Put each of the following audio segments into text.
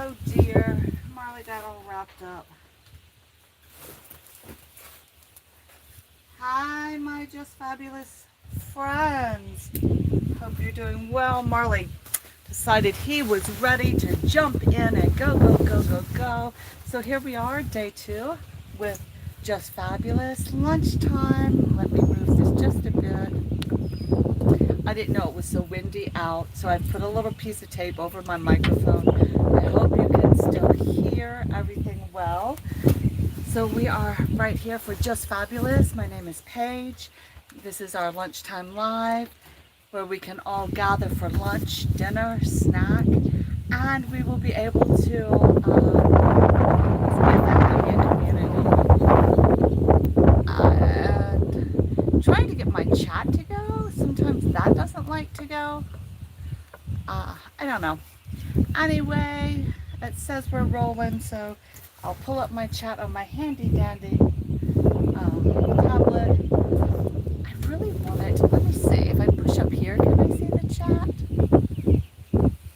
Oh dear, Marley got all wrapped up. Hi, my just fabulous friends. Hope you're doing well. Marley decided he was ready to jump in and go, go, go, go, go. So here we are, day 2 with Just Fabulous. Lunchtime. Let me move this just a bit. I didn't know it was so windy out, so I put a little piece of tape over my microphone. I hope you can still hear everything well. So we are right here for Just Fabulous. My name is Paige. This is our lunchtime live where we can all gather for lunch, dinner, snack, and we will be able to get that happy community. And trying to get my chat to go. Sometimes that doesn't like to go. I don't know. Anyway, it says we're rolling, so I'll pull up my chat on my handy dandy tablet. I really want it. Let me see. If I push up here, can I see the chat?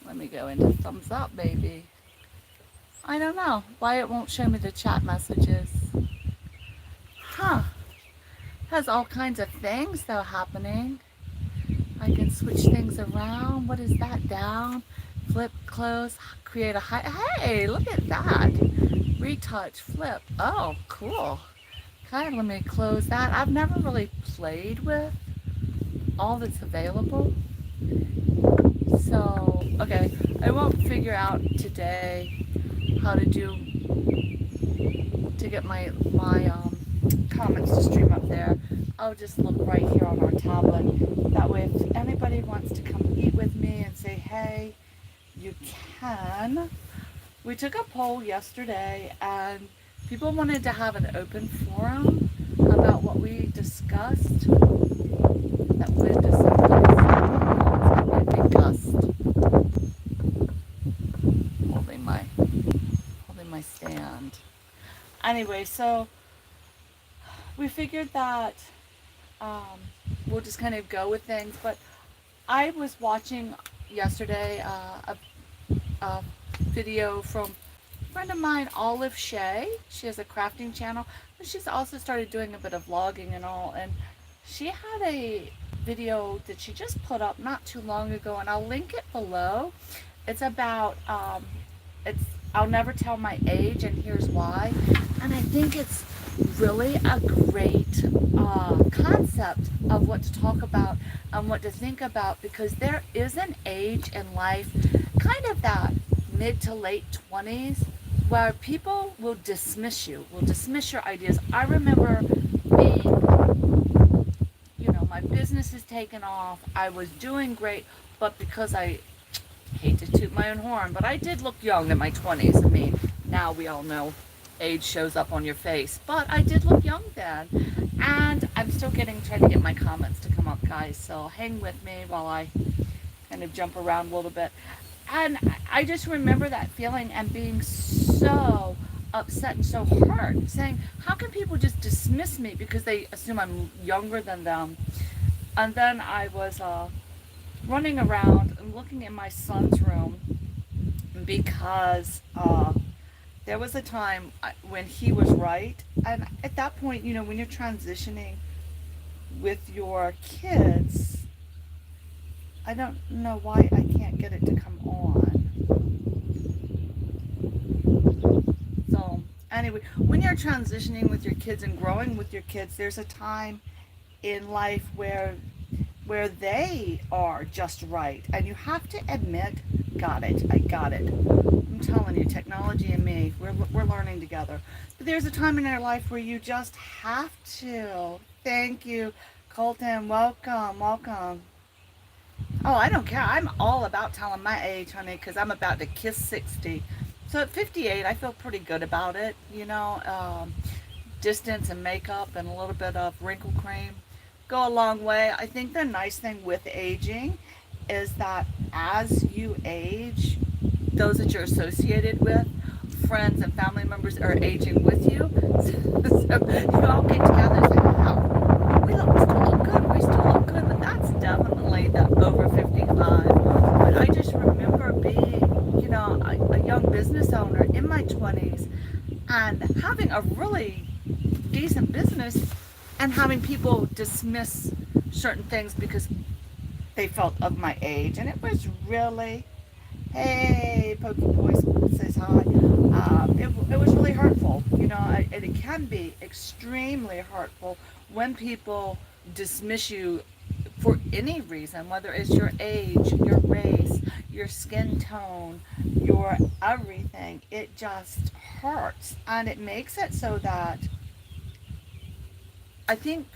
Let me go into thumbs up, baby. I don't know why it won't show me the chat messages. Huh. Has all kinds of things though happening. I can switch things around. What is that? Down, flip, close, create a high. Hey, look at that. Retouch, flip. Oh, cool. Okay, let me close that. I've never really played with all that's available. So, okay, I won't figure out today how to get my comments to stream up there. I'll just look right here on our tablet. That way, if anybody wants to come eat with me and say, hey, you can. We took a poll yesterday and people wanted to have an open forum about what we discussed. That wind is so nice. It's gonna be a big gust. Holding my stand. Anyway, so we figured that we'll just kind of go with things, but I was watching yesterday a video from a friend of mine, Olive Shea. She has a crafting channel, but she's also started doing a bit of vlogging and all, and she had a video that she just put up not too long ago, and I'll link it below. It's about I'll never tell my age, and here's why. And I think it's really a great concept of what to talk about and what to think about, because there is an age in life, kind of that mid to late 20s, where people will dismiss your ideas. I remember being, my business is taken off, I was doing great, but because I hate to toot my own horn, but I did look young in my 20s. I mean, now we all know age shows up on your face, but I did look young then, and I'm still trying to get my comments to come up, guys, so hang with me while I kind of jump around a little bit. And I just remember that feeling and being so upset and so hurt, saying, how can people just dismiss me because they assume I'm younger than them? And then I was running around and looking in my son's room, because there was a time when he was right. And at that point, when you're transitioning with your kids, I don't know why I can't get it to come on. So anyway, when you're transitioning with your kids and growing with your kids, there's a time in life where they are just right, and you have to admit, I got it. I'm telling you, technology and me, we're learning together. But there's a time in your life where you just have to. Thank you, Colton. Welcome. Oh, I don't care. I'm all about telling my age, honey, because I'm about to kiss 60. So at 58, I feel pretty good about it. Distance and makeup and a little bit of wrinkle cream go a long way. I think the nice thing with aging is that as you age, those that you're associated with, friends and family members, are aging with you. So you all get together and say, wow, we still look good, but that's definitely the over 55. But I just remember being, a young business owner in my 20s and having a really decent business and having people dismiss certain things because they felt of my age. And it was really, hey, Pokey Boy says hi. It was really hurtful, you know, and it can be extremely hurtful when people dismiss you for any reason, whether it's your age, your race, your skin tone, your everything. It just hurts, and it makes it so that I think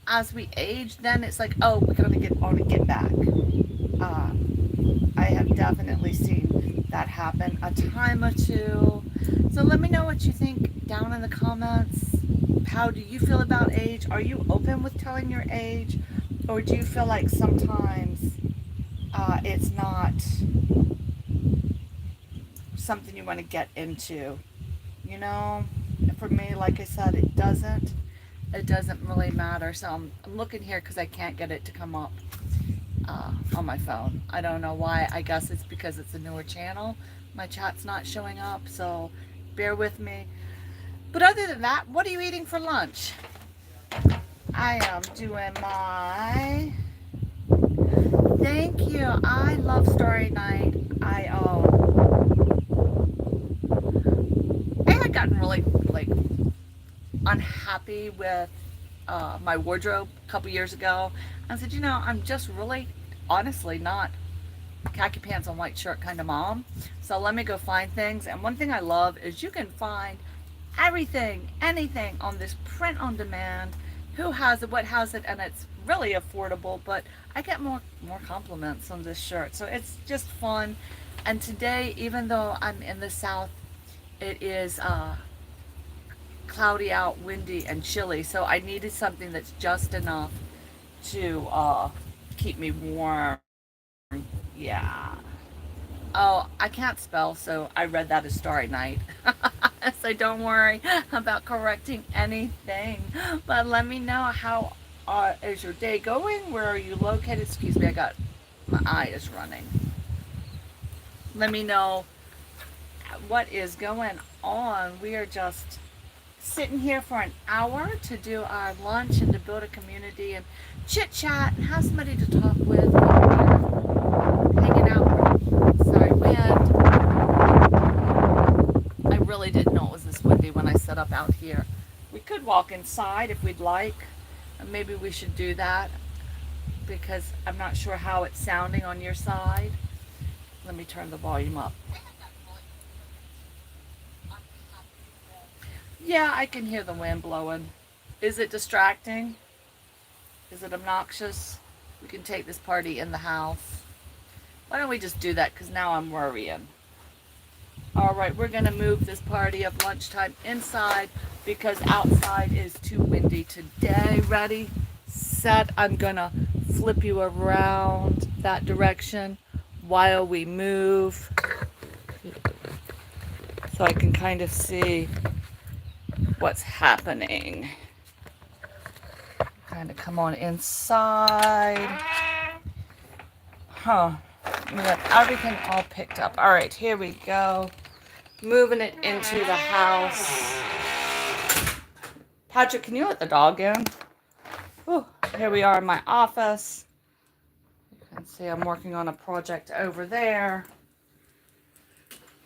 as we age, then it's like, oh, we're gonna get back. Uh, I have definitely seen that happen a time or two. So let me know what you think down in the comments. How do you feel about age? Are you open with telling your age? Or do you feel like sometimes it's not something you want to get into? You know, for me, like I said, it doesn't really matter. So I'm looking here because I can't get it to come up on my phone. I don't know why. I guess it's because it's a newer channel. My chat's not showing up, so bear with me. But other than that, what are you eating for lunch? I am doing my... Thank you. I love Starry Night. I had gotten really like unhappy with my wardrobe a couple years ago. I said, you know, I'm just really honestly not khaki pants and white shirt kind of mom. So let me go find things. And one thing I love is you can find everything, anything on this print on demand. Who has it, what has it, and it's really affordable, but I get more compliments on this shirt. So it's just fun. And today, even though I'm in the South, it is cloudy out, windy, and chilly. So I needed something that's just enough to keep me warm. Yeah. Oh, I can't spell, so I read that as Starry Night. So don't worry about correcting anything. But let me know how is your day going? Where are you located? Excuse me, my eye is running. Let me know what is going on. We are just sitting here for an hour to do our lunch and to build a community and chit chat and have somebody to talk with. Hanging out. Sorry, wind. I really didn't know it was this windy when I set up out here. We could walk inside if we'd like. Maybe we should do that because I'm not sure how it's sounding on your side. Let me turn the volume up. Yeah, I can hear the wind blowing. Is it distracting? Is it obnoxious? We can take this party in the house. Why don't we just do that? Because now I'm worrying. All right, we're going to move this party of lunchtime inside because outside is too windy today. Ready, set. I'm going to flip you around that direction while we move so I can kind of see what's happening. Kind of come on inside. Huh. We got everything all picked up. All right, here we go. Moving it into the house. Patrick, can you let the dog in? Whew. Here we are in my office. You can see I'm working on a project over there.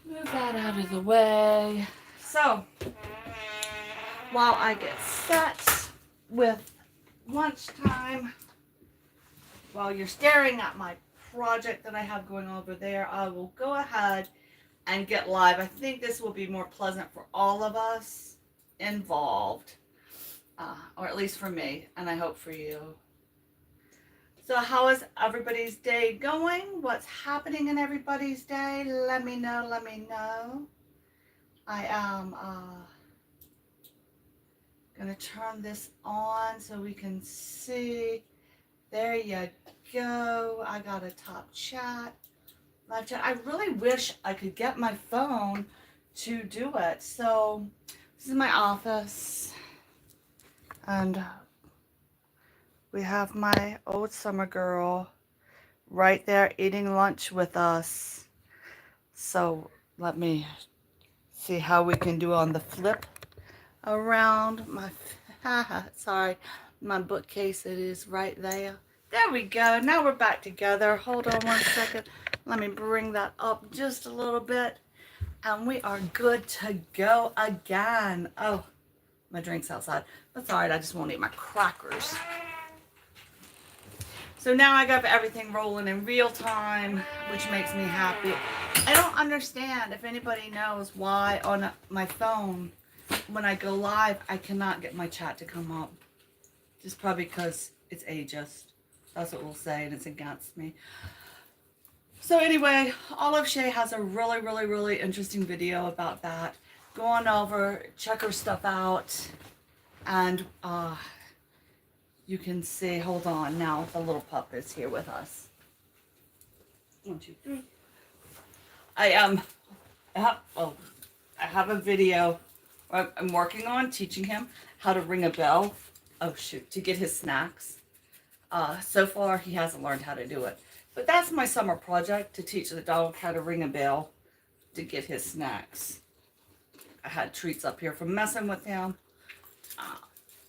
Move that out of the way. So, while I get set with lunchtime, while you're staring at my project that I have going over there, I will go ahead and get live. I think this will be more pleasant for all of us involved, or at least for me, and I hope for you. So how is everybody's day going? What's happening in everybody's day? Let me know, let me know. I am gonna turn this on so we can see. There you go. I got a top chat. Live chat. I really wish I could get my phone to do it. So this is my office. And we have my old summer girl right there eating lunch with us. So let me see how we can do on the flip around my, sorry, my bookcase. It is right there. There we go. Now we're back together. Hold on one second. Let me bring that up just a little bit. And we are good to go again. Oh, my drink's outside. That's all right. I just won't eat my crackers. So now I got everything rolling in real time, which makes me happy. I don't understand if anybody knows why on my phone, when I go live, I cannot get my chat to come up. Just probably because it's ageist. That's what we'll say, and it's against me. So anyway, Olive Shay has a really interesting video about that. Go on over, check her stuff out, and you can see, hold on, now the little pup is here with us. 1, 2, 3. I have a video I'm working on teaching him how to ring a bell. Oh shoot, to get his snacks. So far he hasn't learned how to do it. But that's my summer project, to teach the dog how to ring a bell to get his snacks. I had treats up here from messing with him.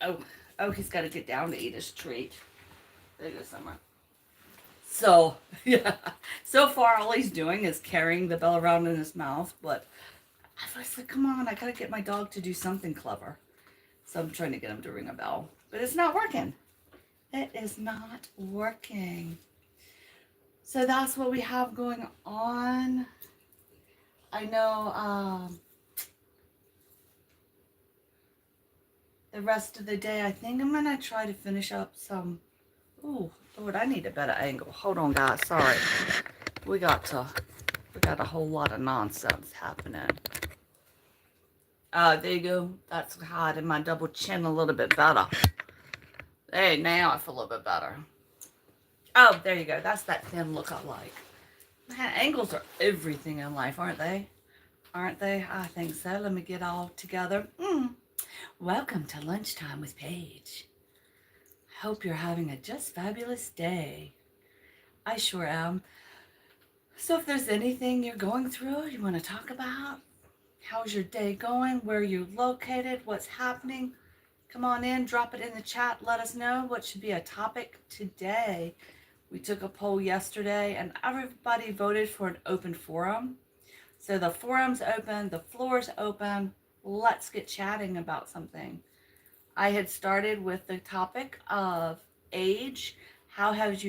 Oh, he's got to get down to eat his treat. There you go, Summer. So, yeah. So far, all he's doing is carrying the bell around in his mouth. But I was like, come on, I got to get my dog to do something clever. So I'm trying to get him to ring a bell. But it's not working. It is not working. So that's what we have going on. I know the rest of the day, I think I'm going to try to finish up some. Ooh, Lord, I need a better angle. Hold on, guys. Sorry. We got a whole lot of nonsense happening. There you go. That's hiding my double chin a little bit better. Hey, now I feel a little bit better. Oh, there you go. That's that thin look I like. Man, angles are everything in life, aren't they? Aren't they? I think so. Let me get all together. Welcome to Lunchtime with Paige. Hope you're having a just fabulous day. I sure am. So if there's anything you're going through, you want to talk about, how's your day going? Where are you located? What's happening? Come on in, drop it in the chat. Let us know what should be a topic today. We took a poll yesterday and everybody voted for an open forum. So the forum's open, the floor's open. Let's get chatting about something. I had started with the topic of age. How do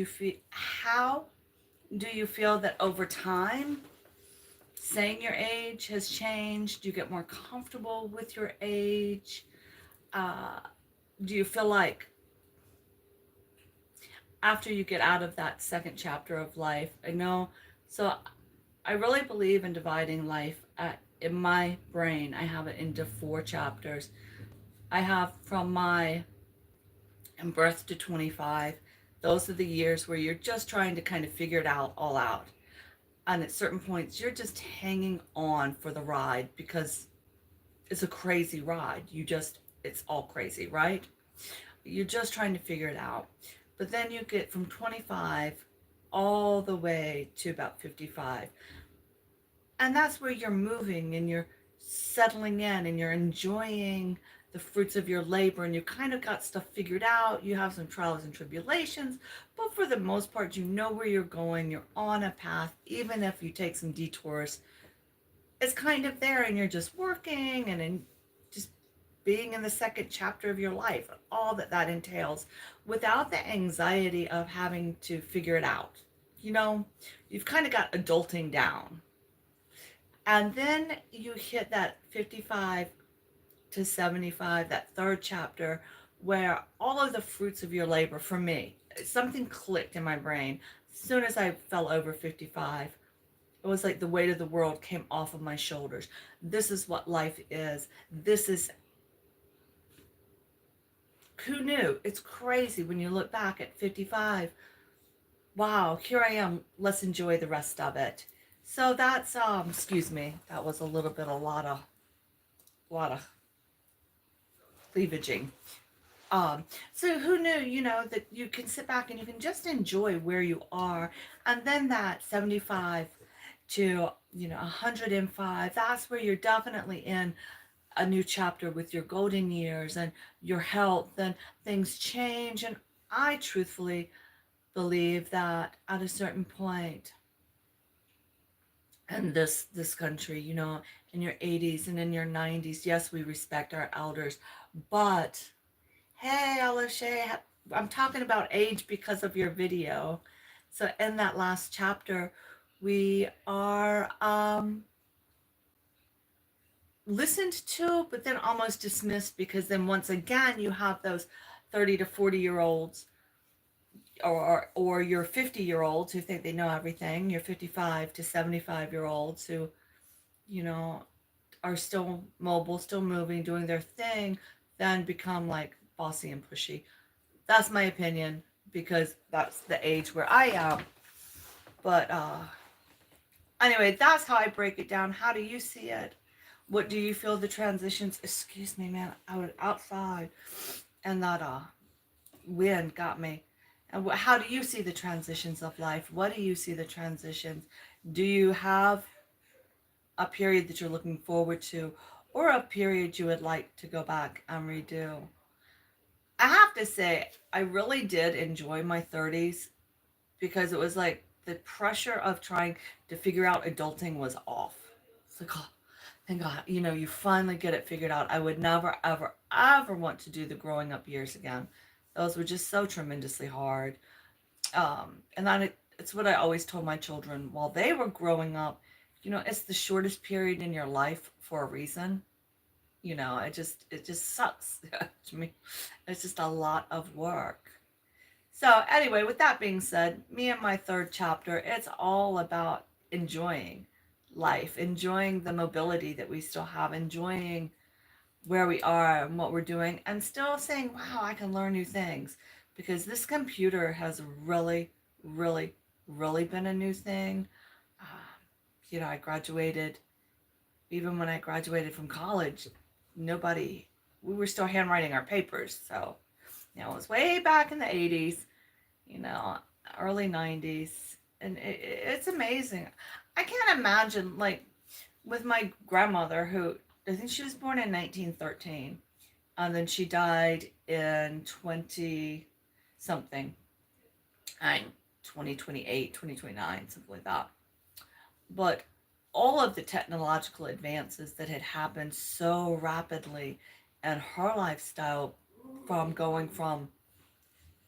you feel that over time saying your age has changed? Do you get more comfortable with your age? Do you feel like after you get out of that second chapter of life, I really believe in dividing life in my brain. I have it into 4 chapters. I have from my birth to 25. Those are the years where you're just trying to kind of figure it all out. And at certain points, you're just hanging on for the ride because it's a crazy ride. It's all crazy, right? You're just trying to figure it out. But then you get from 25 all the way to about 55. And that's where you're moving and you're settling in and you're enjoying the fruits of your labor, and you kind of got stuff figured out. You have some trials and tribulations, but for the most part, you know where you're going. You're on a path, even if you take some detours. It's kind of there, and you're just working and just being in the second chapter of your life, all that entails, without the anxiety of having to figure it out. You know, you've kind of got adulting down. And then you hit that 55 to 75, that third chapter, where all of the fruits of your labor, for me, something clicked in my brain. As soon as I fell over 55, it was like the weight of the world came off of my shoulders. This is what life is. Who knew? It's crazy when you look back at 55. Wow, here I am. Let's enjoy the rest of it. So that's, excuse me, that was a lot of cleavaging. So who knew, that you can sit back and you can just enjoy where you are. And then that 75 to 105, that's where you're definitely in a new chapter with your golden years and your health, and things change. And I truthfully believe that at a certain point in this country, in your 80s and in your 90s, yes, we respect our elders, but hey, Alashay, I'm talking about age because of your video. So in that last chapter, we are listened to, but then almost dismissed, because then once again you have those 30 to 40-year-olds, or your 50-year-olds who think they know everything, your 55 to 75-year-olds who, you know, are still mobile, still moving, doing their thing, then become like bossy and pushy. That's my opinion, because that's the age where I am. But anyway, that's how I break it down. How do you see it? What do you feel the transitions? Excuse me, man. I was outside, and that wind got me. And how do you see the transitions of life? What do you see the transitions? Do you have a period that you're looking forward to, or a period you would like to go back and redo? I have to say, I really did enjoy my 30s, because it was like the pressure of trying to figure out adulting was off. It's like, oh, thank God, you finally get it figured out. I would never, ever, ever want to do the growing up years again. Those were just so tremendously hard. And that it's what I always told my children while they were growing up. It's the shortest period in your life for a reason. It just sucks to me. It's just a lot of work. So anyway, with that being said, me and my third chapter, it's all about enjoying life, enjoying the mobility that we still have, enjoying where we are and what we're doing, and still saying, wow, I can learn new things. Because this computer has really, really, really been a new thing. I graduated, even when I graduated from college, we were still handwriting our papers. So, it was way back in the 80s, you know, early 90s. And it's amazing. I can't imagine, like, with my grandmother, who I think she was born in 1913, and then she died in 20 something, and 2028, 2029, something like that. But all of the technological advances that had happened so rapidly, and her lifestyle, from going from,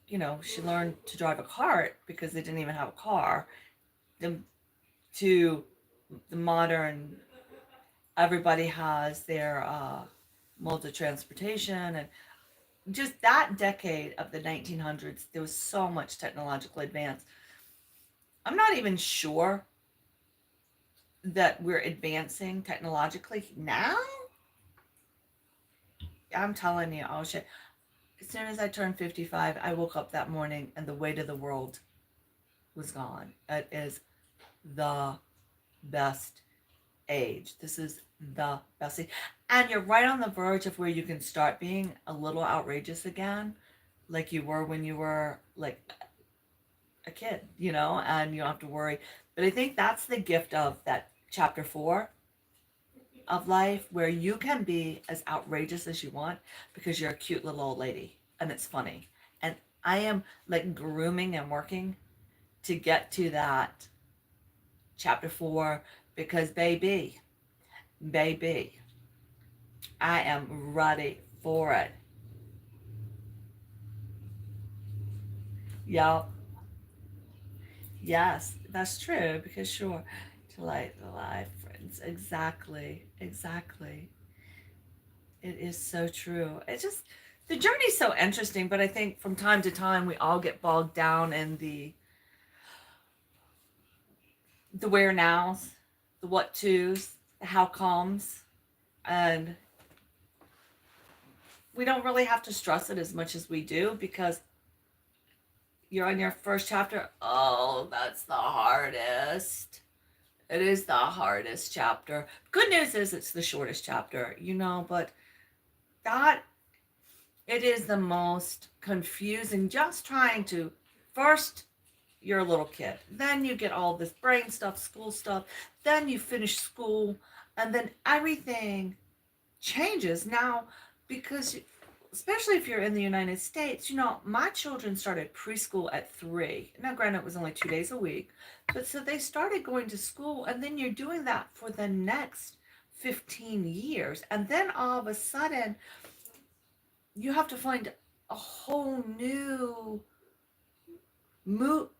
she learned to drive a cart because they didn't even have a car, to the modern, everybody has their modes of transportation. And just that decade of the 1900s, there was so much technological advance. I'm not even sure that we're advancing technologically now. I'm telling you, oh shit. As soon as I turned 55, I woke up that morning and the weight of the world was gone. It is the best age. This is the best age. And you're right on the verge of where you can start being a little outrageous again, like you were when you were like a kid, and you don't have to worry. But I think that's the gift of that chapter 4 of life, where you can be as outrageous as you want because you're a cute little old lady and it's funny. And I am like grooming and working to get to that chapter 4, because baby, I am ready for it. Yup. Yes, that's true, because sure, to light the life, friends. Exactly. It is so true. It's just, the journey's so interesting, but I think from time to time we all get bogged down in the where nows, the what tos, the how comes, and we don't really have to stress it as much as we do, because you're on your first chapter. Oh, that's the hardest. It is the hardest chapter. Good news is it's the shortest chapter, but that, it is the most confusing, just trying to first you're a little kid. Then you get all this brain stuff, school stuff. Then you finish school, and then everything changes now because, especially if you're in the United States, my children started preschool at 3. Now, granted, it was only 2 days a week, but so they started going to school, and then you're doing that for the next 15 years. And then all of a sudden, you have to find a whole new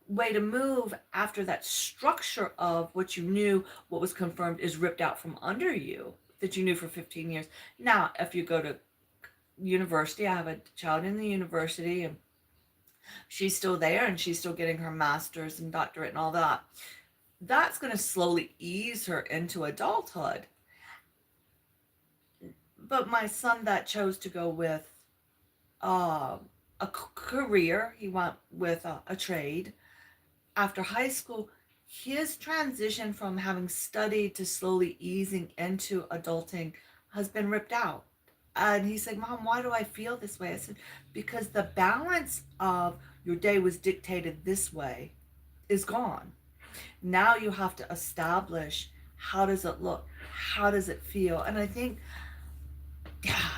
way to move after that structure of what you knew, what was confirmed, is ripped out from under you that you knew for 15 years. Now, if you go to university, I have a child in the university, and she's still there, and she's still getting her master's and doctorate and all that. That's going to slowly ease her into adulthood. But my son that chose to go with a career, he went with a trade after high school. His transition from having studied to slowly easing into adulting has been ripped out. And he said, Mom, why do I feel this way? I said, because the balance of your day was dictated this way is gone. Now you have to establish, how does it look? How does it feel? And I think,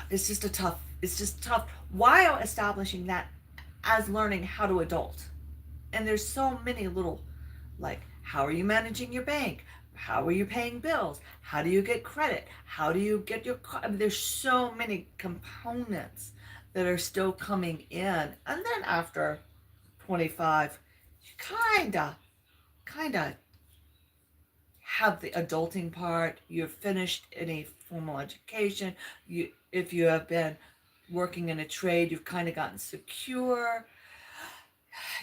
it's just tough while establishing that as learning how to adult. And there's so many little, like, how are you managing your bank? How are you paying bills? How do you get credit? How do you get your car? I mean, there's so many components that are still coming in. And then after 25, you kind of have the adulting part. You've finished any formal education. If you have been working in a trade, you've kind of gotten secure.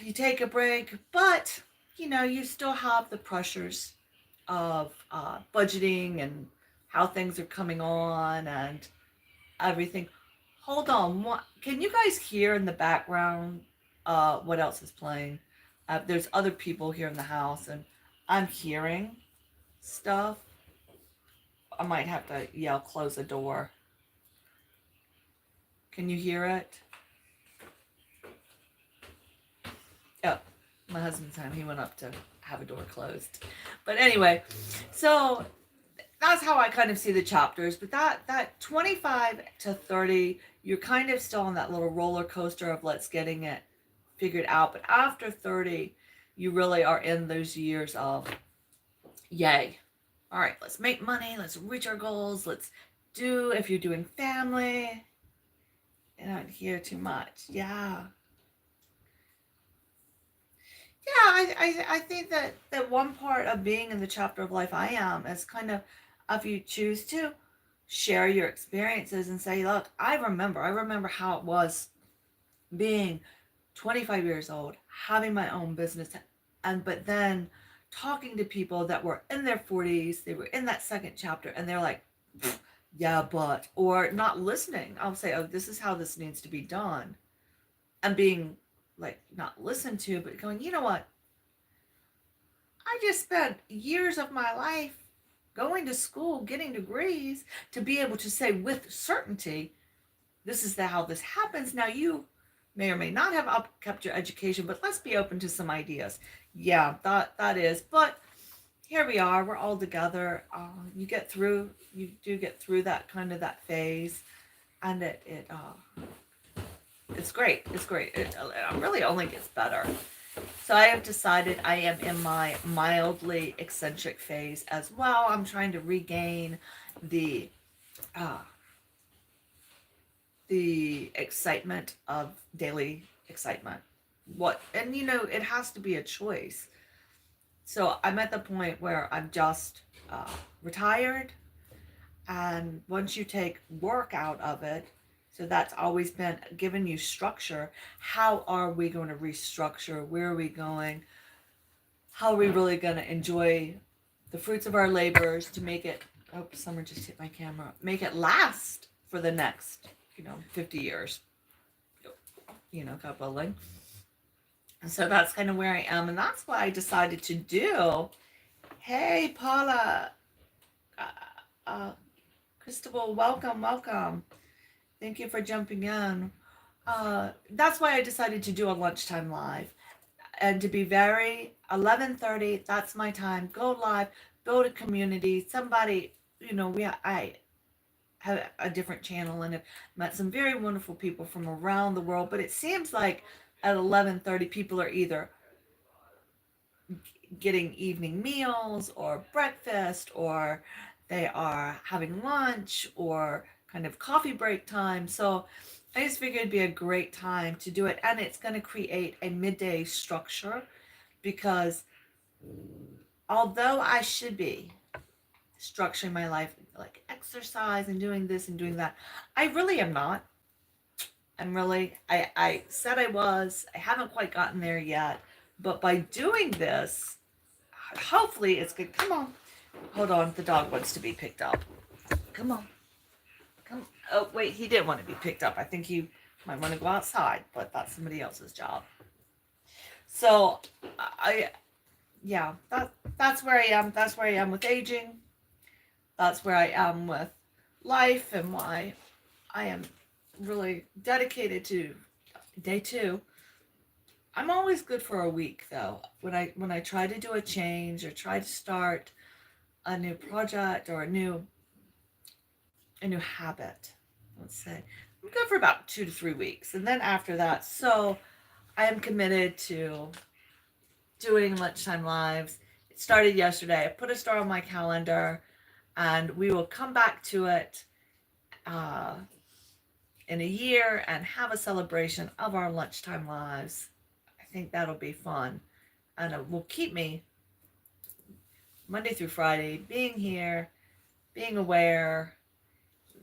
You take a break, but you still have the pressures of budgeting and how things are coming on and everything. Hold on, can you guys hear in the background what else is playing? There's other people here in the house, and I'm hearing stuff. I might have to yell, close the door. Can you hear it? Oh, my husband's home. He went up to have a door closed. But anyway, so that's how I kind of see the chapters. But that 25 to 30, you're kind of still on that little roller coaster of let's getting it figured out. But after 30, you really are in those years of, yay. All right, let's make money. Let's reach our goals. Let's do, if you're doing family. I don't hear too much. Yeah. I think that one part of being in the chapter of life I am is kind of, if you choose to share your experiences and say, look, I remember how it was being 25 years old, having my own business, but then talking to people that were in their 40s, they were in that second chapter, and they're like, yeah, but, or not listening. I'll say, oh, this is how this needs to be done. And being like, not listened to, but going, you know what? I just spent years of my life going to school, getting degrees to be able to say with certainty, this is how this happens. Now you may or may not have kept your education, but let's be open to some ideas. Yeah, that is, but here we are, we're all together. You do get through that kind of that phase, and it's great. It really only gets better. So I have decided I am in my mildly eccentric phase as well. I'm trying to regain the excitement of daily excitement. It has to be a choice. So I'm at the point where I'm just retired, and once you take work out of it, so that's always been giving you structure. How are we going to restructure? Where are we going? How are we really going to enjoy the fruits of our labors to make it, oh, someone just hit my camera, make it last for the next, 50 years, God willing. And so that's kind of where I am. And that's what I decided to do. Hey, Paula, Cristobal, welcome. Thank you for jumping in. That's why I decided to do a lunchtime live. and to be very 11:30, that's my time. Go live, go to community. Somebody, I have a different channel and have met some very wonderful people from around the world, but it seems like at 11:30 people are either getting evening meals or breakfast, or they are having lunch or kind of coffee break time. So I just figured it'd be a great time to do it, and it's going to create a midday structure because although I should be structuring my life like exercise and doing this and doing that, I really am not. I said I was. I haven't quite gotten there yet. But by doing this, hopefully it's good. Come on. Hold on. The dog wants to be picked up. Come on. Come. Oh, wait. He didn't want to be picked up. I think he might want to go outside, but that's somebody else's job. So, yeah, that's where I am. That's where I am with aging. That's where I am with life and why I am really dedicated to day 2. I'm always good for a week though. When I try to do a change or try to start a new project or a new habit, let's say, I'm good for about 2 to 3 weeks. And then after that, so I am committed to doing lunchtime lives. It started yesterday. I put a star on my calendar, and we will come back to it in a year and have a celebration of our lunchtime lives. I think that'll be fun, and it will keep me Monday through Friday being here, being aware,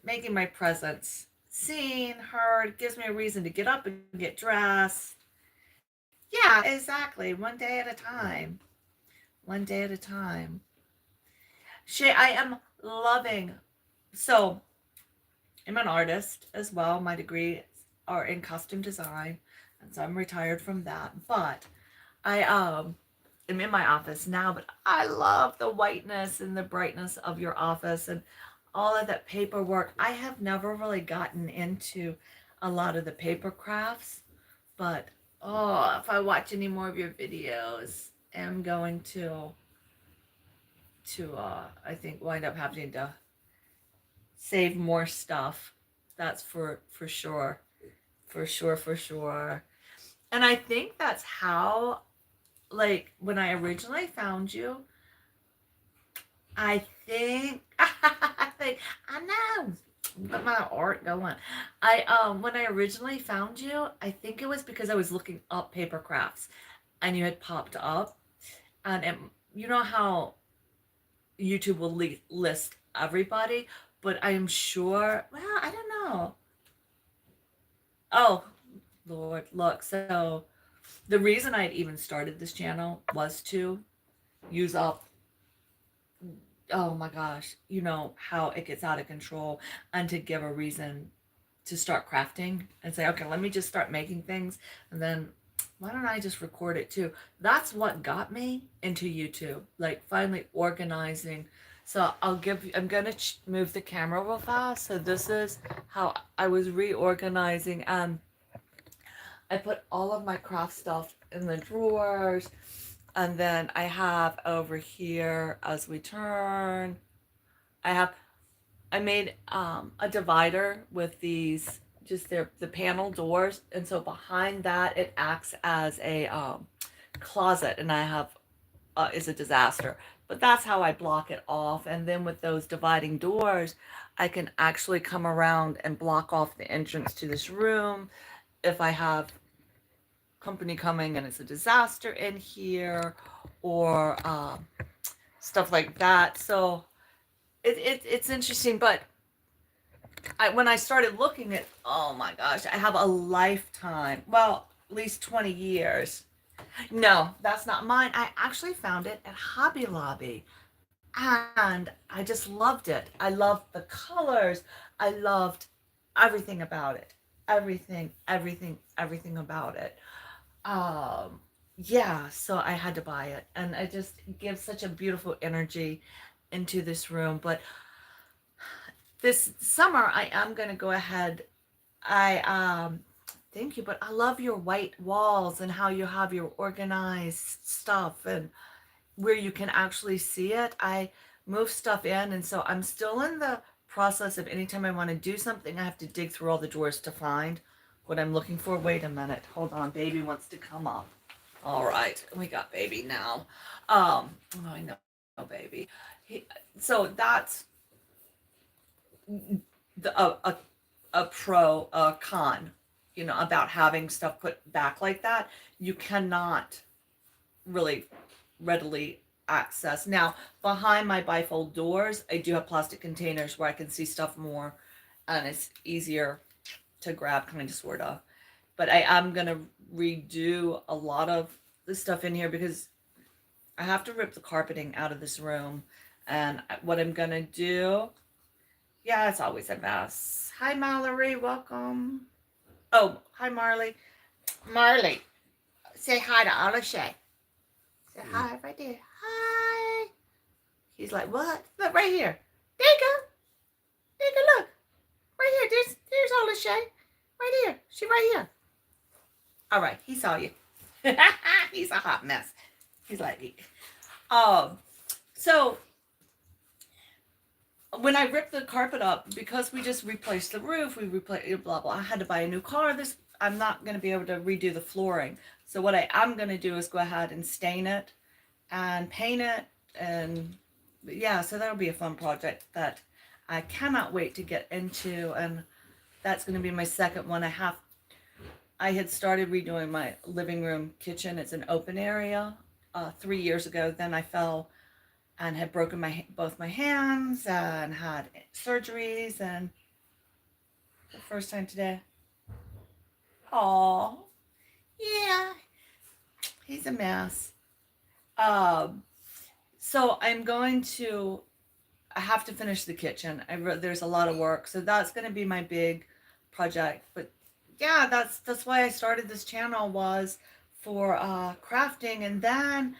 making my presence seen, heard. Gives me a reason to get up and get dressed. Yeah, exactly. One day at a time. One day at a time. Shay, I am loving. So, I'm an artist as well. My degrees are in costume design, and so I'm retired from that. But I am in my office now, but I love the whiteness and the brightness of your office and all of that paperwork. I have never really gotten into a lot of the paper crafts, but if I watch any more of your videos, I'm going to I think wind up having to save more stuff. That's for sure. For sure. And I think that's how, like, when I originally found you, I think I know. Got my art going. When I originally found you, I think it was because I was looking up paper crafts and you had popped up. And you know how YouTube will list everybody, but I am sure, well, I don't know. Oh, Lord, look. So the reason I had even started this channel was to use up, oh my gosh, you know how it gets out of control, and to give a reason to start crafting and say, okay, let me just start making things, and then why don't I just record it too? That's what got me into YouTube, like finally organizing. So I'm gonna move the camera real fast. So this is how I was reorganizing. I put all of my craft stuff in the drawers, and then I have over here, as we turn, I made a divider with these, just the panel doors, and so behind that it acts as a closet, and I have is a disaster, but that's how I block it off. And then with those dividing doors, I can actually come around and block off the entrance to this room if I have company coming and it's a disaster in here, or stuff like that. So it's interesting. But when I started looking at, oh my gosh, I have a lifetime, well, at least 20 years. No, that's not mine. I actually found it at Hobby Lobby, and I just loved it. I loved the colors. I loved everything about it. Everything about it. Yeah, so I had to buy it, and it just gives such a beautiful energy into this room. But this summer I am going to go ahead. I Thank you, but I love your white walls and how you have your organized stuff and where you can actually see it. I move stuff in, and so I'm still in the process of anytime I want to do something, I have to dig through all the drawers to find what I'm looking for. Wait a minute. Hold on. Baby wants to come up. All right. We got baby now. Oh, I know, baby. So that's a pro, a con, about having stuff put back like that. You cannot really readily access. Now, behind my bifold doors, I do have plastic containers where I can see stuff more and it's easier to grab, kind of, sort of. But I am going to redo a lot of the stuff in here because I have to rip the carpeting out of this room. And what I'm going to do, yeah, it's always a mess. Hi, Mallory. Welcome. Oh, hi, Marley. Marley, say hi to Alashay. Say hi right there. Hi. He's like, what? Look, right here. There you go. There you go, look. Right here. There's Alashay. Right here. She right here. All right, he saw you. He's a hot mess. He's like, so when I ripped the carpet up, because we just replaced the roof, we replaced blah blah. I had to buy a new car. I'm not going to be able to redo the flooring. So what I am going to do is go ahead and stain it and paint it, and yeah, so that'll be a fun project that I cannot wait to get into, and that's going to be my second one. I had started redoing my living room kitchen. It's an open area 3 years ago. Then I fell and had broken both my hands and had surgeries, and the first time today. Oh, yeah, he's a mess. So I have to finish the kitchen. There's a lot of work, so that's going to be my big project. But yeah, that's why I started this channel, was for crafting. And then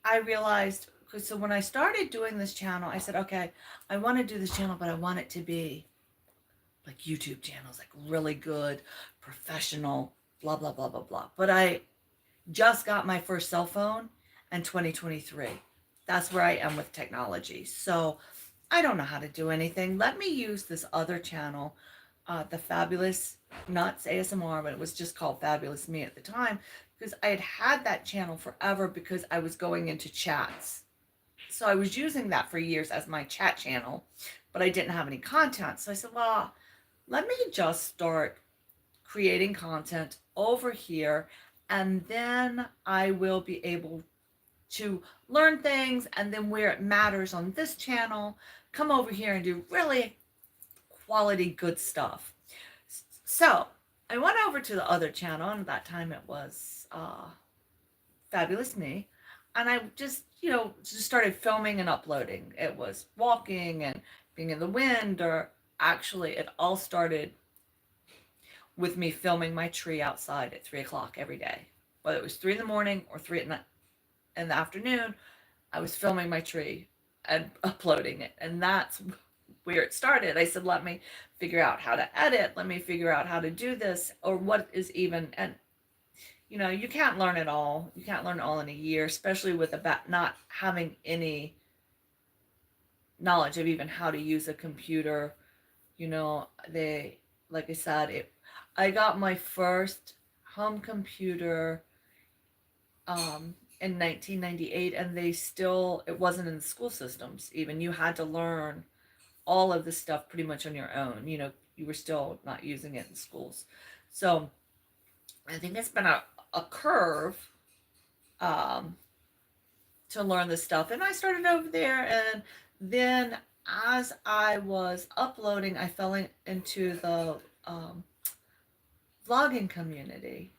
I realized, so when I started doing this channel, I said, okay, I want to do this channel, but I want it to be like YouTube channels, like really good, professional, blah, blah, blah, blah, blah. But I just got my first cell phone in 2023. That's where I am with technology. So I don't know how to do anything. Let me use this other channel, the Fabulous Nuts ASMR, but it was just called Fabulous Me at the time, because I had that channel forever because I was going into chats. So I was using that for years as my chat channel, but I didn't have any content. So I said, well, let me just start creating content over here, and then I will be able to learn things, and then where it matters on this channel, come over here and do really quality good stuff. So I went over to the other channel, and at that time it was Fabulous Me, and I just just started filming and uploading. It was walking and being in the wind, or actually it all started with me filming my tree outside at 3 o'clock every day, whether it was 3 in the morning or 3 in the afternoon. I was filming my tree and uploading it, and that's where it started. I said, let me figure out how to edit, let me figure out how to do this, or what is even, and you can't learn it all. You can't learn it all in a year, especially with not having any knowledge of even how to use a computer. Like I said, I got my first home computer in 1998, and it wasn't in the school systems even. You had to learn all of this stuff pretty much on your own. You were still not using it in schools. So I think it's been a curve to learn this stuff. And I started over there, and then as I was uploading, I fell into the vlogging community,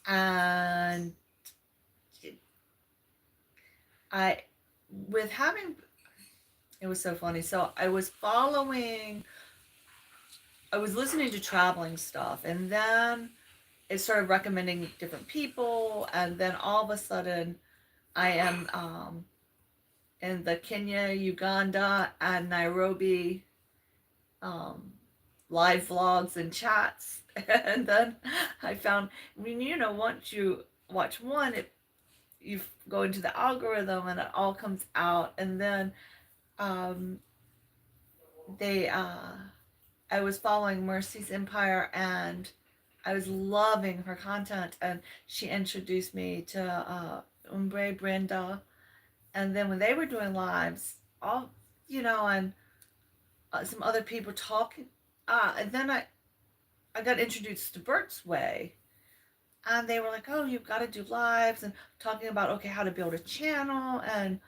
and it was so funny. So I was listening to traveling stuff, and then it started recommending different people, and then all of a sudden I am in the Kenya, Uganda, and Nairobi live vlogs and chats. And then I found, I mean, once you watch one, you go into the algorithm and it all comes out. And then um, they I was following Mercy's Empire, and I was loving her content, and she introduced me to Umbre Brenda. And then when they were doing lives, all and some other people talking, and then I got introduced to Bert's Way, and they were like, "Oh, you've got to do lives," and talking about, okay, how to build a channel. And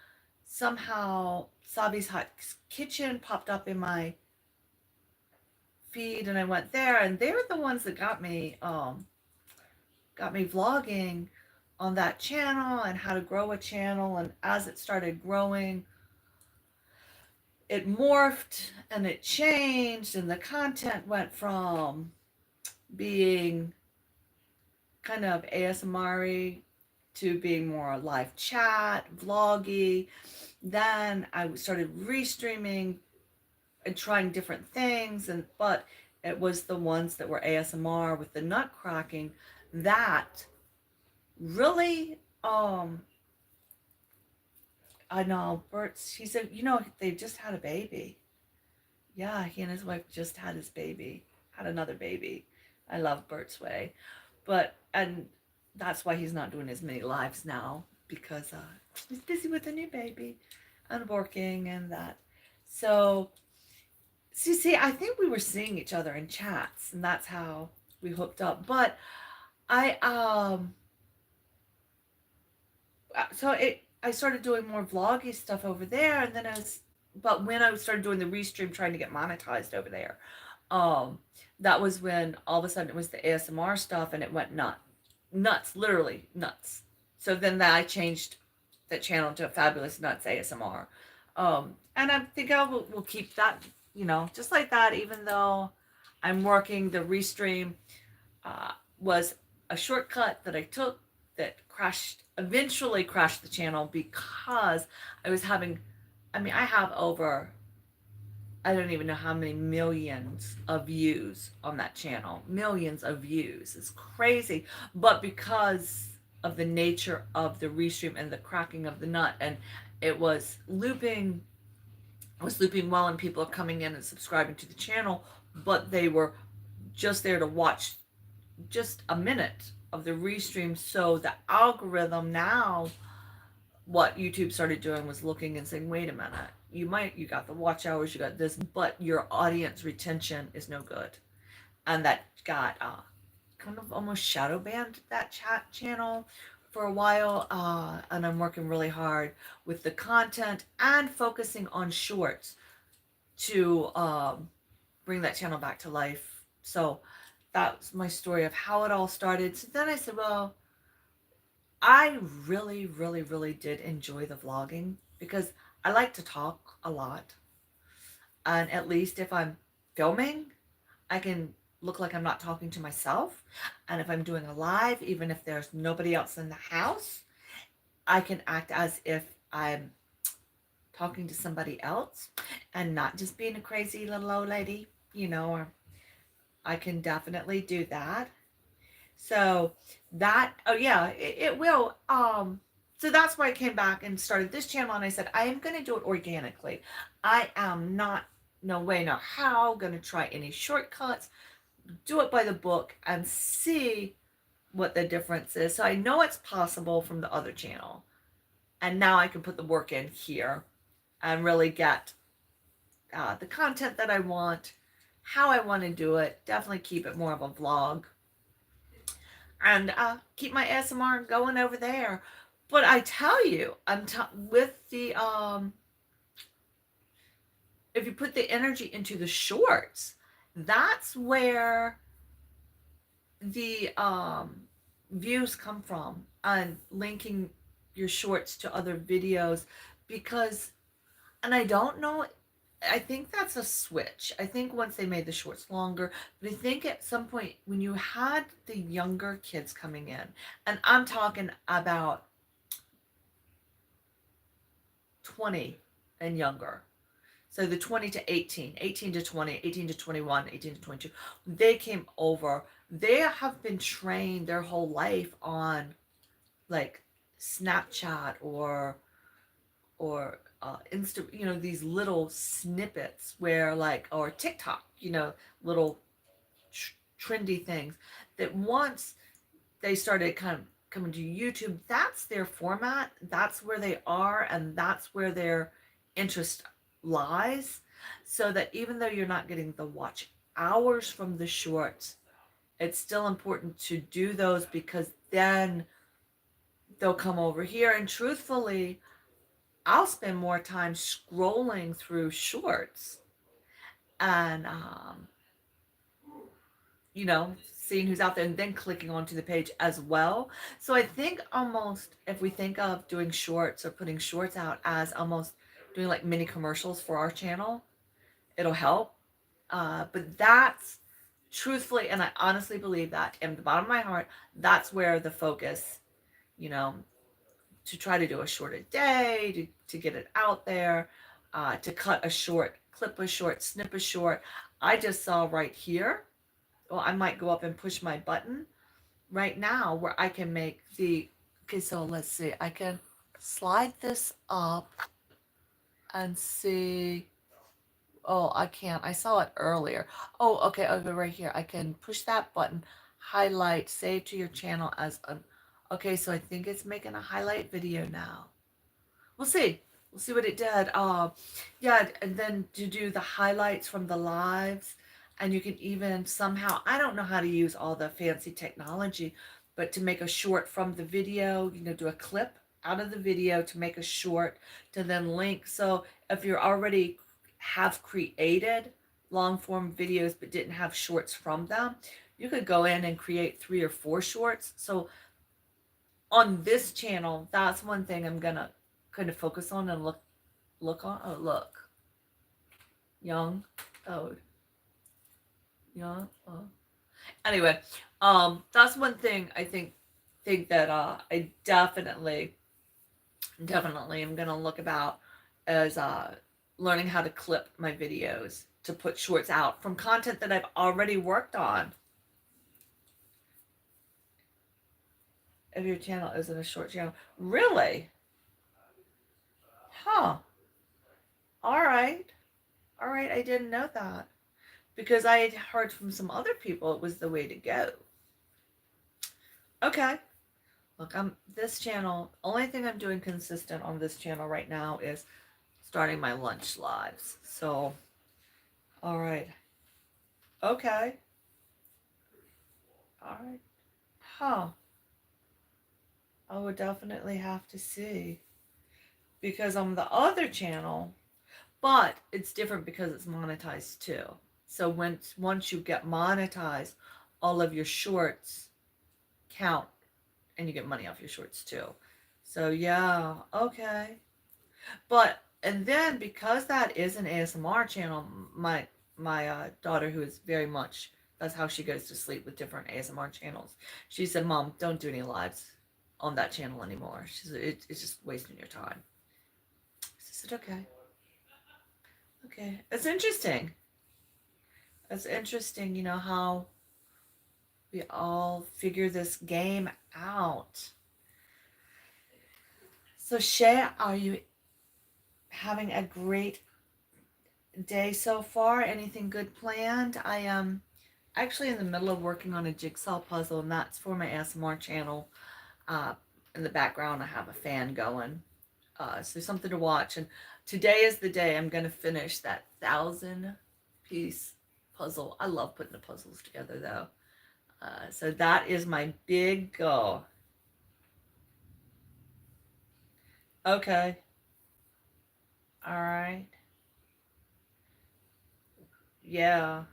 somehow Sabi's Hot Kitchen popped up in my feed, and I went there, and they were the ones that got me vlogging on that channel and how to grow a channel. And as it started growing, it morphed and it changed, and the content went from being kind of ASMR to being more live chat, vloggy. Then I started restreaming and trying different things, but it was the ones that were ASMR with the nut cracking that really I know he said, they just had a baby. Yeah, he and his wife just had another baby. I love Bert's Way. And that's why he's not doing as many lives now, because he's busy with a new baby and working and that. So, see, I think we were seeing each other in chats, and that's how we hooked up. But I started doing more vloggy stuff over there, and then but when I started doing the restream, trying to get monetized over there, that was when all of a sudden it was the ASMR stuff, and it went nuts, literally nuts. So then I changed that channel to Fabulous Nuts ASMR, and I think we'll keep that, just like that. Even though I'm working, the restream was a shortcut that I took that eventually crashed the channel, because I was having, I have over, I don't even know how many millions of views on that channel. Millions of views. It's crazy. But because of the nature of the restream and the cracking of the nut, and it was looping well, and people are coming in and subscribing to the channel, but they were just there to watch just a minute of the restream. So the algorithm now, what YouTube started doing was looking and saying, wait a minute, you got the watch hours, you got this, but your audience retention is no good. And that got kind of almost shadow banned that chat channel for a while. And I'm working really hard with the content and focusing on shorts to bring that channel back to life. So that's my story of how it all started. So then I said, well, I really, really, really did enjoy the vlogging, because I like to talk a lot. And at least if I'm filming, I can look like I'm not talking to myself. And if I'm doing a live, even if there's nobody else in the house, I can act as if I'm talking to somebody else and not just being a crazy little old lady, or I can definitely do that. So that, oh yeah, it will. So that's why I came back and started this channel, and I said, I am going to do it organically. I am not, no way, no how, going to try any shortcuts. Do it by the book and see what the difference is. So I know it's possible from the other channel. And now I can put the work in here and really get the content that I want, how I want to do it. Definitely keep it more of a vlog. And keep my ASMR going over there. But I tell you, with the, if you put the energy into the shorts, that's where the views come from, and linking your shorts to other videos. Because, and I don't know, I think that's a switch. I think once they made the shorts longer, but I think at some point when you had the younger kids coming in, and I'm talking about 20 and younger. So the 20 to 18, 18 to 20, 18 to 21, 18 to 22, they came over. They have been trained their whole life on like Snapchat or Insta, these little snippets where like, or TikTok, little trendy things that once they started kind of coming to YouTube, that's their format, that's where they are, and that's where their interest lies. So that even though you're not getting the watch hours from the shorts, it's still important to do those because then they'll come over here. And truthfully, I'll spend more time scrolling through shorts and seeing who's out there and then clicking onto the page as well. So I think almost if we think of doing shorts or putting shorts out as almost doing like mini commercials for our channel, it'll help. But that's truthfully, and I honestly believe that in the bottom of my heart, that's where the focus, to try to do a short a day, to get it out there, to cut a short, clip a short, snip a short. I just saw right here, well, I might go up and push my button right now where I can make okay, so let's see, I can slide this up and see, oh, I can't, I saw it earlier. Oh, okay, right here, I can push that button, highlight, save to your channel as an, okay, so I think it's making a highlight video now. We'll see. We'll see what it did. Yeah, and then to do the highlights from the lives, and you can even somehow, I don't know how to use all the fancy technology, but to make a short from the video, do a clip out of the video to make a short to then link. So if you're already have created long form videos but didn't have shorts from them, you could go in and create 3 or 4 shorts. So on this channel, that's one thing I'm gonna kind of focus on and look on. Oh, look, young, old, young. Oh. Anyway, that's one thing I think that I definitely am gonna look about as learning how to clip my videos to put shorts out from content that I've already worked on. If your channel isn't a short channel, really? Huh. All right. I didn't know that because I had heard from some other people it was the way to go. Okay. Look, this channel, only thing I'm doing consistent on this channel right now is starting my lunch lives. So, all right. Okay. All right. Huh. I would definitely have to see because on the other channel, but it's different because it's monetized too. So once you get monetized, all of your shorts count and you get money off your shorts too. So yeah, okay. But and then because that is an ASMR channel, my daughter, who is very much, that's how she goes to sleep with different ASMR channels. She said, "Mom, don't do any lives on that channel anymore." She said, "It's just wasting your time." I said, "Okay." Okay, it's interesting. It's interesting, how we all figure this game out. So Shay, are you having a great day so far? Anything good planned? I am actually in the middle of working on a jigsaw puzzle, and that's for my ASMR channel. In the background, I have a fan going. So something to watch. And today is the day I'm going to finish that 1,000-piece puzzle. I love putting the puzzles together, though. So that is my big goal. Okay. All right. Yeah.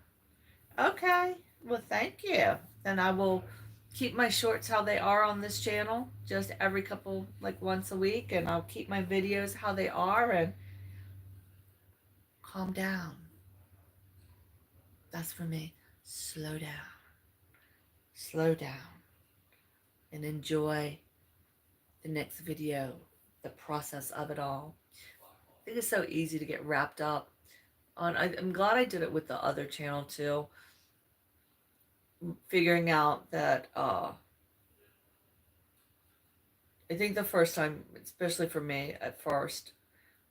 Okay. Well, thank you. Then I will keep my shorts how they are on this channel, just every couple, like once a week, and I'll keep my videos how they are and calm down. That's for me. Slow down. Slow down and enjoy the next video, the process of it all. I think it's so easy to get wrapped up I'm glad I did it with the other channel too. Figuring out that I think the first time, especially for me at first,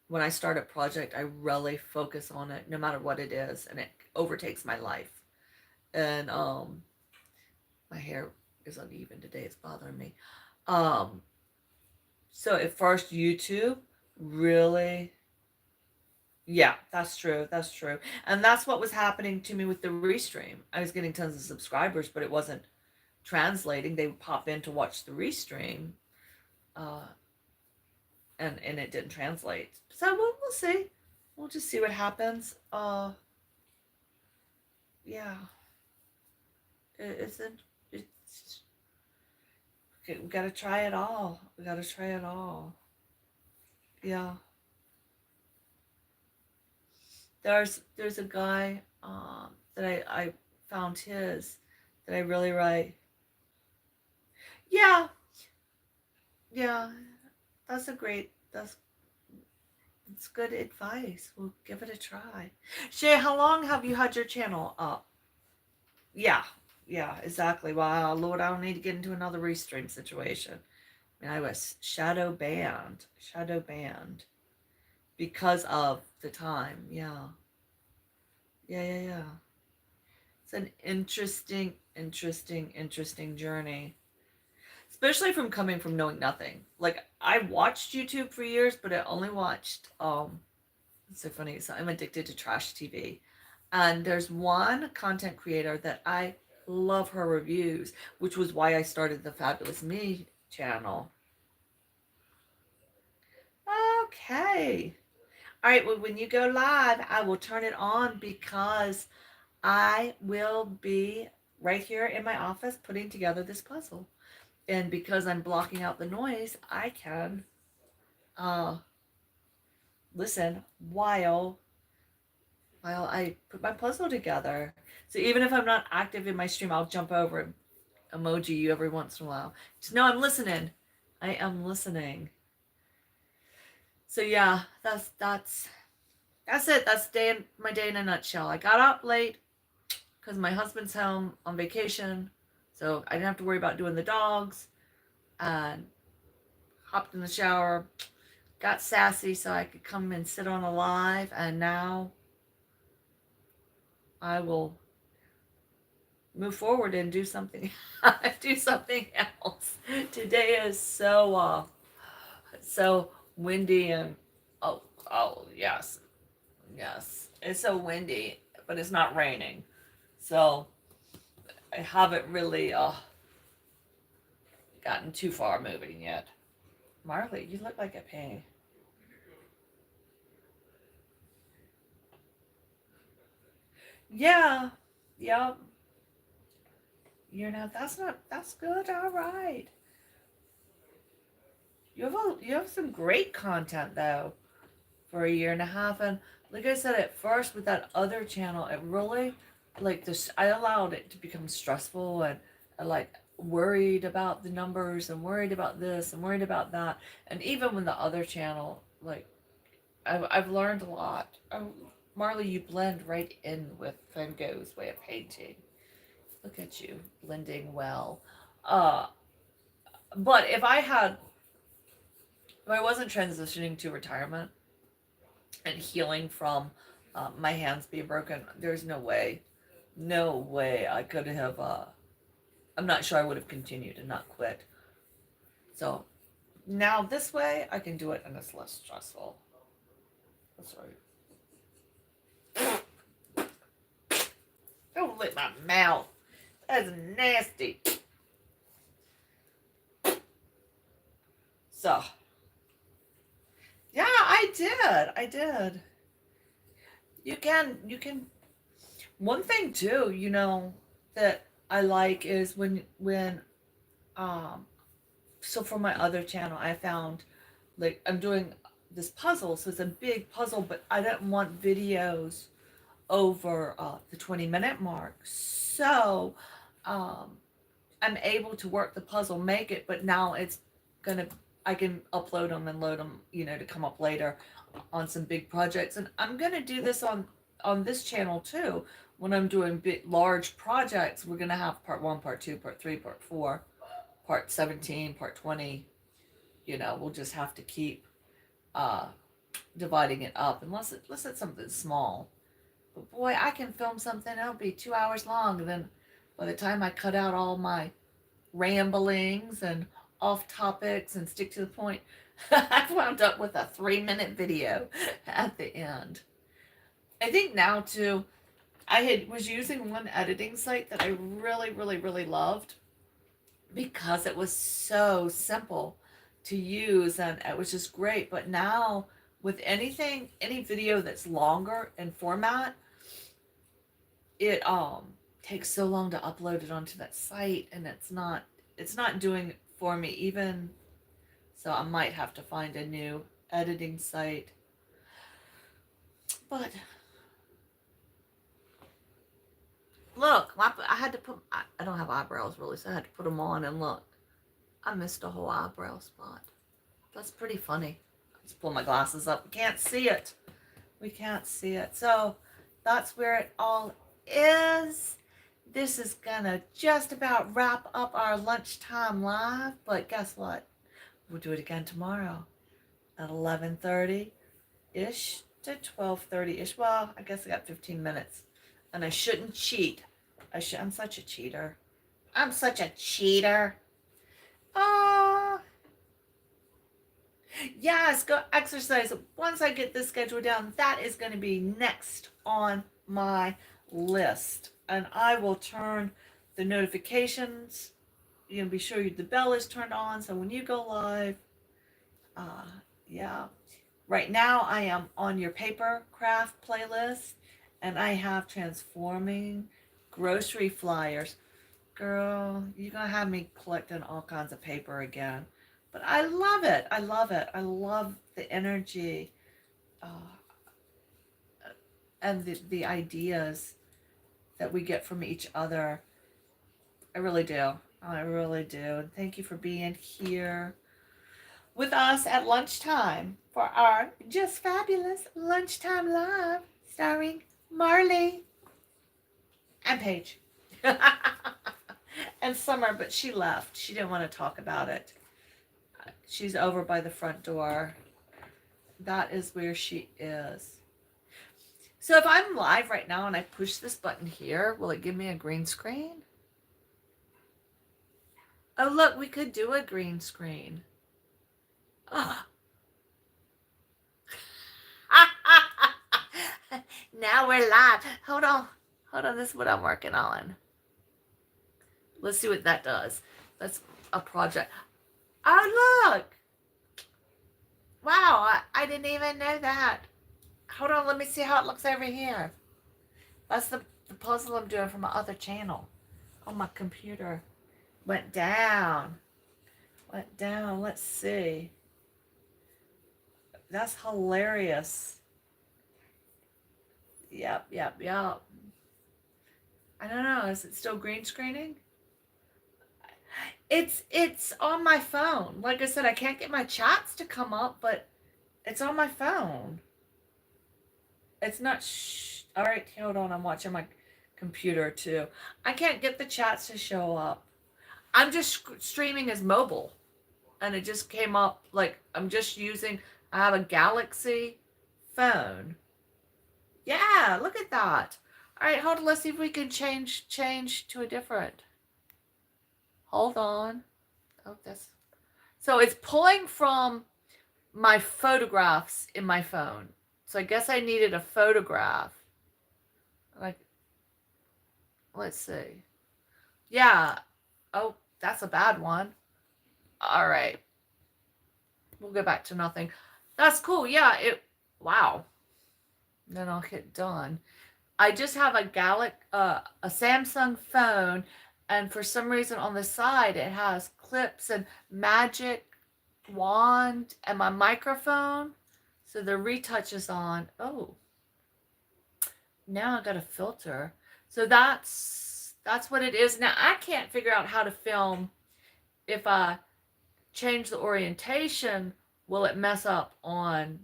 when I start a project, I really focus on it no matter what it is, and it overtakes my life. And my hair is uneven today, it's bothering me. Um so at first YouTube really, yeah, that's true. That's true. And that's what was happening to me with the restream. I was getting tons of subscribers, but it wasn't translating. They would pop in to watch the restream, uh, and it didn't translate. So we'll see. We'll just see what happens. Yeah, it's okay, we gotta try it all. We gotta try it all. Yeah. There's a guy that I found his that I really like. Yeah, yeah, that's a great that's good advice. We'll give it a try. Shay, how long have you had your channel up? Yeah, yeah, exactly. Wow, Lord, I don't need to get into another restream situation. I mean, I was shadow banned because of the time. Yeah, yeah. It's an interesting journey. Especially from coming from knowing nothing. Like I watched YouTube for years, but I only watched it's so funny, so I'm addicted to trash TV. And there's one content creator that I love her reviews, which was why I started the Fabulous Me channel. Okay. All right, well, when you go live, I will turn it on because I will be right here in my office putting together this puzzle. And because I'm blocking out the noise, I can uh, listen while I put my puzzle together. So even if I'm not active in my stream, I'll jump over and emoji you every once in a while. Just know I'm listening. I am listening. So yeah, that's it. That's my day in a nutshell. I got up late because my husband's home on vacation, so I didn't have to worry about doing the dogs. And hopped in the shower, got sassy so I could come and sit on a live, and now I will move forward and do something do something else. Today is so windy and oh yes, it's so windy, but it's not raining, so I haven't really gotten too far moving yet. Marley, you look like a pig. Yeah, yep. That's good. All right. You have some great content though for a year and a half, and like I said at first with that other channel, it really like this. I allowed it to become stressful, and I like worried about the numbers and worried about this and worried about that, and even when the other channel like I've learned a lot. Marley, you blend right in with Van Gogh's way of painting. Look at you blending well. Uh, but if I wasn't transitioning to retirement and healing from my hands being broken, there's no way I could have. I'm not sure I would have continued and not quit. So now this way, I can do it and it's less stressful. That's right. Don't lick my mouth. That's nasty. So, yeah, I did. You can. One thing too, that I like is um, so for my other channel, I found like I'm doing this puzzle, so it's a big puzzle, but I didn't want videos over the 20-minute mark. So, um, I'm able to work the puzzle, make it, but now gonna I can upload them and load them, to come up later on some big projects. And I'm gonna do this on on this channel too, when I'm doing large projects, we're going to have part 1, part 2, part 3, part 4, part 17, part 20. You know, we'll just have to keep uh, dividing it up unless it's something small. But boy, I can film something, it'll be 2 hours long. And then by the time I cut out all my ramblings and off topics and stick to the point, I've wound up with a 3-minute video at the end. I think now too, was using one editing site that I really, really, really loved because it was so simple to use and it was just great. But now with any video that's longer in format, it takes so long to upload it onto that site, and it's not doing it for me even. So I might have to find a new editing site. But look, I had to put, I don't have eyebrows really, so I had to put them on, and look, I missed a whole eyebrow spot. That's pretty funny. Let's pull my glasses up. We can't see it. We can't see it. So that's where it all is. This is gonna just about wrap up our lunchtime live, but guess what? We'll do it again tomorrow at 11:30-ish to 12:30-ish. Well, I guess I got 15 minutes. And I shouldn't cheat. I'm such a cheater. I'm such a cheater. Oh. Yes, go exercise. Once I get this schedule down, that is going to be next on my list. And I will turn the notifications. You know, be sure the bell is turned on, so when you go live, yeah. Right now I am on your paper craft playlist, and I have transforming grocery flyers. Girl, you're gonna have me collecting all kinds of paper again. But I love it. I love it. I love the energy and the ideas that we get from each other. I really do. I really do. And thank you for being here with us at lunchtime for our Just Fabulous Lunchtime Live starring Marley and Paige. And Summer, but she left. She didn't want to talk about it. She's over by the front door. That is where she is. So if I'm live right now and I push this button here, will it give me a green screen? Oh, look, we could do a green screen. Oh. Now we're live. Hold on. This is what I'm working on. Let's see what that does. That's a project. Oh, look. Wow, I didn't even know that. Hold on, let me see how it looks over here. That's the puzzle I'm doing for my other channel. Oh, my computer went down. Let's see. That's hilarious. Yep. I don't know. Is it still green screening? It's on my phone. Like I said, I can't get my chats to come up, but it's on my phone. It's not. All right, hold on. I'm watching my computer too. I can't get the chats to show up. I'm just streaming as mobile, and it just came up like I'm just using. I have a Galaxy phone. Yeah, look at that. All right, hold on. Let's see if we can change to a different. Hold on. Oh, so it's pulling from my photographs in my phone. So I guess I needed a photograph. Like, let's see. Yeah. Oh, that's a bad one. All right. We'll go back to nothing. That's cool. Yeah. Wow. Then I'll hit done. I just have a Samsung phone, and for some reason on the side it has clips and magic wand and my microphone. So the retouch is on. Oh, now I got a filter. So that's what it is. Now I can't figure out how to film. If I change the orientation, will it mess up on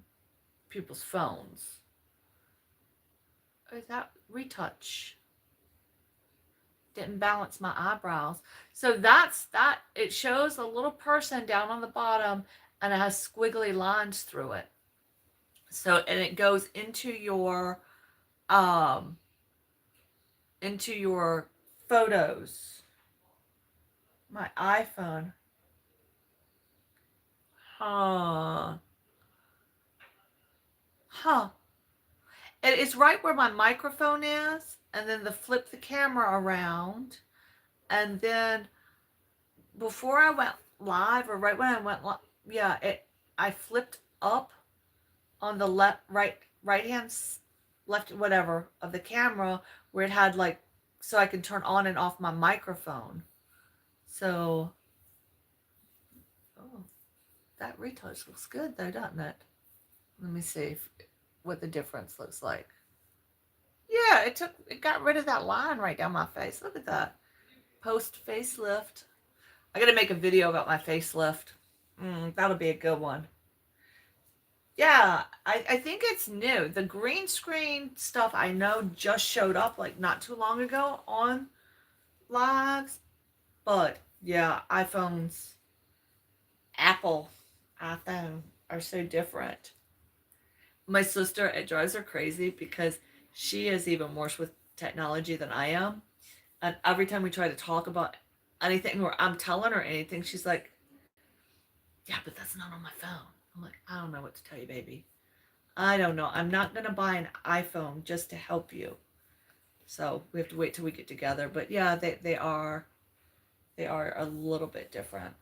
people's phones? is that retouch? Didn't balance my eyebrows. So that's that. It shows a little person down on the bottom and it has squiggly lines through it. So, and it goes into your photos. My iPhone. Huh. Huh. It is right where my microphone is, and then flip the camera around, and then before I went live, or right when I went live, yeah, I flipped up on the right hand, left, whatever, of the camera, where it had like, so I can turn on and off my microphone. So, oh, that retouch looks good though, doesn't it? Let me see what the difference looks like. Yeah, it got rid of that line right down my face. Look at that. Post facelift. I gotta make a video about my facelift. That'll be a good one. Yeah, I think it's new. The green screen stuff I know just showed up like not too long ago on lives. But yeah, Apple iPhone are so different. My sister, it drives her crazy because she is even worse with technology than I am. And every time we try to talk about anything or I'm telling her anything, she's like, yeah, but that's not on my phone. I'm like, I don't know what to tell you, baby. I don't know. I'm not going to buy an iPhone just to help you. So we have to wait till we get together. But yeah, they are a little bit different.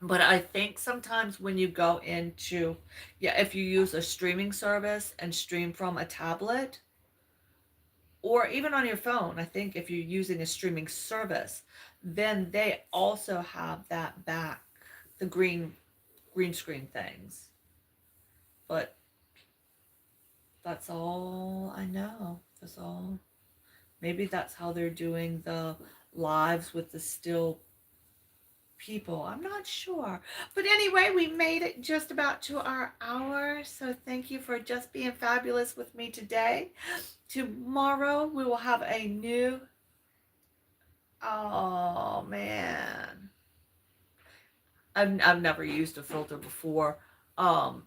But I think sometimes when you go into, if you use a streaming service and stream from a tablet or even on your phone, I think if you're using a streaming service, then they also have that back, the green screen things. But that's all I know. That's all. Maybe that's how they're doing the lives with the still people. I'm not sure. But anyway, we made it just about to our hour. So thank you for just being fabulous with me today. Tomorrow we will have a new, oh man. I've never used a filter before. On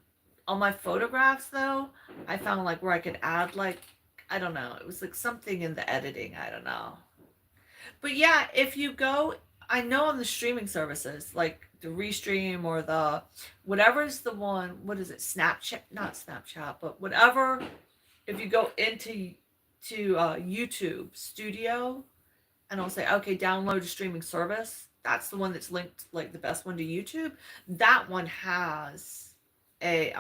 my photographs though, I found like where I could add like, I don't know, it was like something in the editing, I don't know. But yeah, if you go, I know on the streaming services, like the Restream or the, whatever's the one, what is it, Snapchat, not Snapchat, but whatever, if you go into YouTube Studio and I'll say, okay, download a streaming service, that's the one that's linked, like the best one to YouTube. That one has a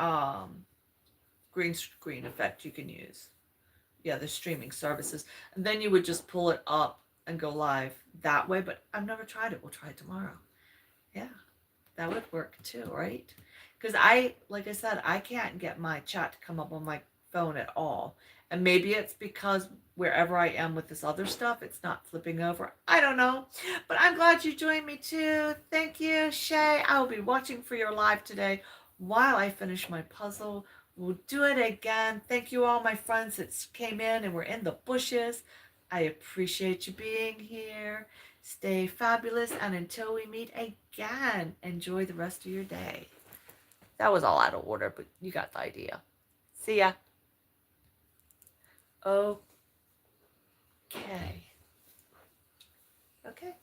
green screen effect you can use. Yeah, the streaming services. And then you would just pull it up and go live that way. But I've never tried it. We'll try it tomorrow. Yeah, that would work too, right? Because like I said, I can't get my chat to come up on my phone at all. And maybe it's because wherever I am with this other stuff, it's not flipping over. I don't know. But I'm glad you joined me too. Thank you, Shay. I will be watching for your live today while I finish my puzzle. We'll do it again. Thank you all my friends that came in and were in the bushes. I appreciate you being here. Stay fabulous, and until we meet again, enjoy the rest of your day. That was all out of order, but you got the idea. See ya. Okay. Okay.